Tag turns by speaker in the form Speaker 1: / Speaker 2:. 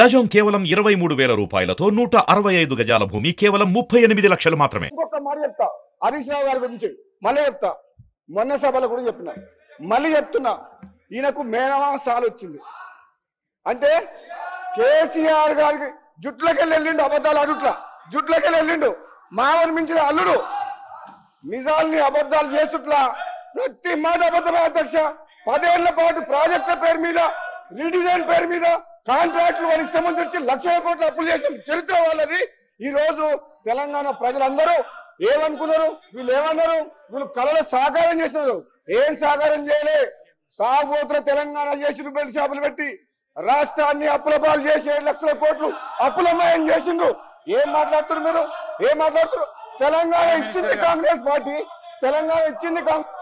Speaker 1: గజం కేవలం 23,000 రూపాయలతో 165 గజాల భూమి కేవలం 38 లక్షలు మాత్రమే.
Speaker 2: ఇంకొక మాట చెప్తా హరీష్ రావు గారి గురించి మళ్ళీ చెప్తా. మొన్న సభలో కూడా చెప్పినా, మళ్ళీ చెప్తున్నా, ఈయనకు మేనమా సాలు వచ్చింది అంటే కేసీఆర్ గారికి జుట్లకెళ్ళి వెళ్ళిండు, అబద్ధాలు అడుట్లా జుట్లకెళ్ళి వెళ్ళిండు, మావని మించిన అల్లుడు, నిజాల్ని అబద్ధాలు చేస్తుట్లా ప్రతి మాట అబద్ధమే. అధ్యక్ష 10 ఏళ్ల పాటు ప్రాజెక్టుల పేరు మీద, రీడిజైన్ పేరు మీద కాంట్రాక్టులు వాళ్ళ ఇష్టం నుంచి వచ్చి 1,00,000 కోట్ల అప్పులు చేసిన చరిత్ర వాళ్ళది. ఈ రోజు తెలంగాణ ప్రజలందరూ ఏమనుకున్నారు, వీళ్ళు ఏమన్నారు, వీళ్ళు కళలో సాకారం చేస్తున్నారు. ఏం సాకారం చేయలే, సాగుబోతుల తెలంగాణ చేసి బెల్ట్ షాపులు పెట్టి రాష్ట్రాన్ని అప్పుల పాలు చేసి 7 లక్షల కోట్లు అప్పులమయం చేసిండ్రు. ఏం మాట్లాడుతున్నారు మీరు, ఏం మాట్లాడుతున్నారు? తెలంగాణ ఇచ్చింది కాంగ్రెస్ పార్టీ, తెలంగాణ ఇచ్చింది కాంగ్రెస్.